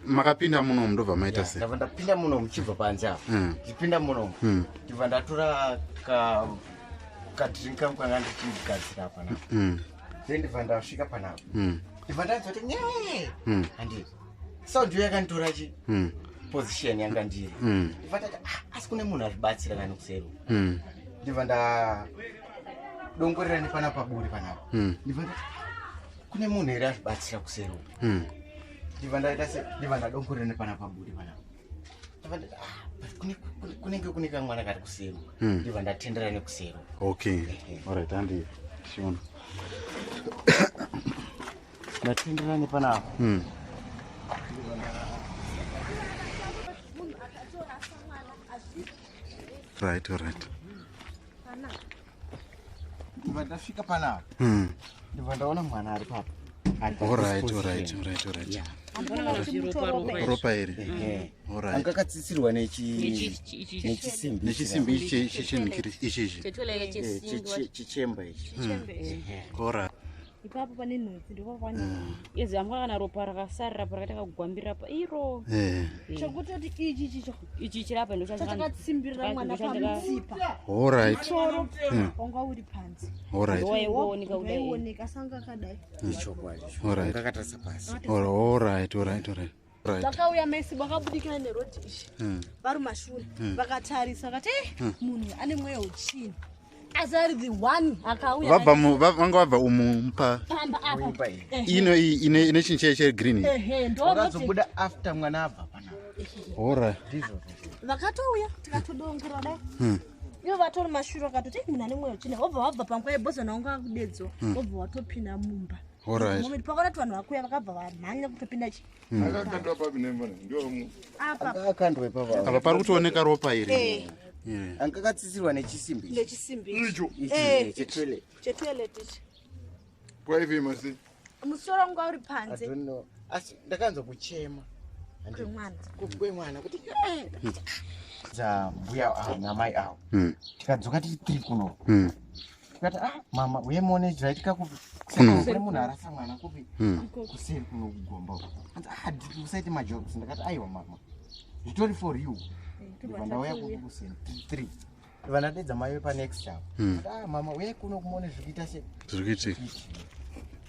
Makapinda muno ndobva maita sei? Ndapinda muno muchibva panze apa. Ndipinda muno. Ndibva ndatora kadrinka mukanga ndichigadzira apa napo. Then ndibva ndasvika panapo. Ndibva ndanzoti nyee. Handiti. Sound yakanditora position yanga ndiri. Ndibva ndati asi kune munhu aribatsira kana kusero. Ndibva ndadongorera nepanapa buri panapo. Ndibva ndati kune munhu ere aribatsira kusero. Ndibva ndadongorera nepanapa buri panapo. Ndibva ndati kunenge kune kamwana kari kusero. Ndibva ndatendera nekusero. Okay. Alright, handi shiona. Ndatendera nepanapo. Right, alright. Ndibva ndasvika panapo. Ndibva ndaona mwana ari papo. Alright. Ropa ere. Alright. Angakatsitsirwa nechisimbi. Nechisimbi ichi chichemba ichi. Alright. Ipapo pane nhunzi ndipo pane yezi amwe kana ropa rakasarira parakati kagwambira pa iro chokutoti ichi chirapa ndo chakatsimbirira mwana pamutsipa. Alright. Wanga uri panze. Alright. Waioneka sanga kadai ichokwadi. Alright. Ngakatasa pasi. Alright. Vakauya mesi vakabudikana nerodi ishi vari mashure vakatarisa vakati munhu ane mweya uchini asi ari the one akauya vanga vabva umumpa pamba apa ine chinhu chegreen ndovakazobuda after mwana abva panapa. Alright. Vakatouya tikatodongora dai ivo vatori mashure vakatoti munhu ane mweya uchini wobva wabva panguva yebhozana wanga akudedzwa wobva watopinda mumba. Alright. Pakarati vanhu vakuya vakabva vamhanya kutopinda akandwe papa. Apa pari kutooneka ropa iri. Angakatsitsirwa nechisimbi. Icho. Chetoilet ichi. Kwaivi masi. Musoro wangu uri panze. Asi ndakanzwa kuchema. Kwemwana kuti mbuya namai awo. Tikadzoka tiri 3 kuno. Tikati mama uye muone dzaitika kune munhu arasa mwana kupi kuseri kuno kugomba. Usaite majokes. Ndakati aiwa mama zvitori for you. Ndibva ndauya kuseri 3. Ndibva ndadedza mai panext time. Mama uye kuno kumuone zvikuita zvikuitika.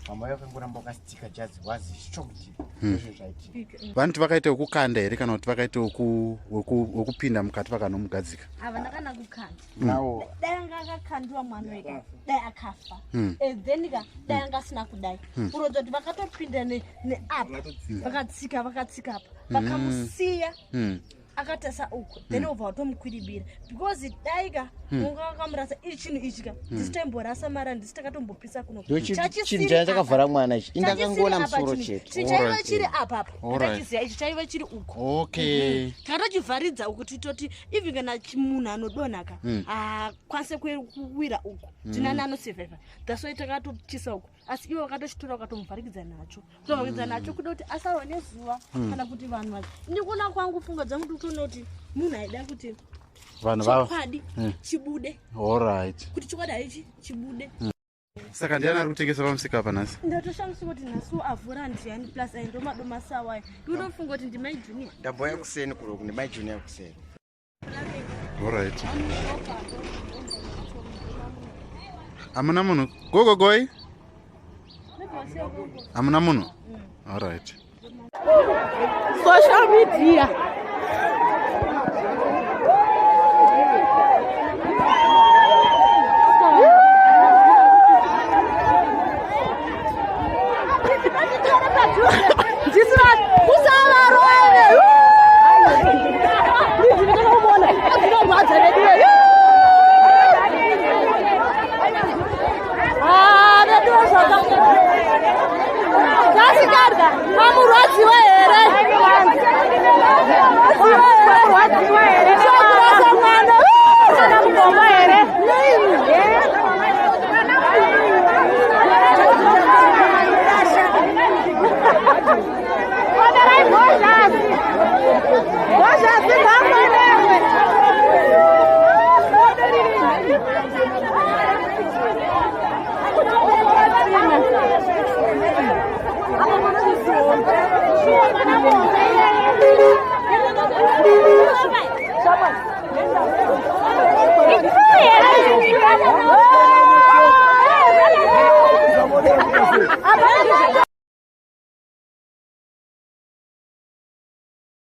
Mama yakangoramba akasitika jazi wazi shocked. Izvo zvaitika. Vantu vakaita wekukanda here kana kuti vakaita wekupinda mukati vakanomugadzika? Havana kana kukanda. Nawo Dai anga akakandiwa mwana wega dai akafa. Then dai anga asina kudai. Urototi vakatopinda neapa vakatsika apa vakamusiya akatasa uko then obva watomukwiribira because daika unga wakamurasa iri chinhu ichika ndisitomborasa mara ndisitakatombopisha kuno chinhu chakavhara mwana ichi indakangoona musoro chete chichaiva chiri apa ndachiziva ichi chaiva chiri uko. Okay. Takatochivharidza uko titoti even kana munhu anodonhaka akwanise kuwira uko tinani anosurviva that's why takatochisa uko asi ivo vakatochitora vakatomuvharikidza nacho kutovharikidza nacho kuda kuti asawa nezuva kana kuti vanhu vacho ndikuona kwangu pfungwa dzangu totonoti munhu aida kuti chokwadi chibude. Alright. Kuti chokwadi haichi chibude. Saka ndiani ari kutengesa pamusika apa nhasi? Ndatoshamisa kuti nhasi avhura ndiyani plus aindomadomasawa ndinofunga kuti ndimai junior. Ndabhoya kuseni kuno kune mai junior kuseni. Alright. Hamuna munhu gogogoi? Hamuna munhu? Alright. Social media.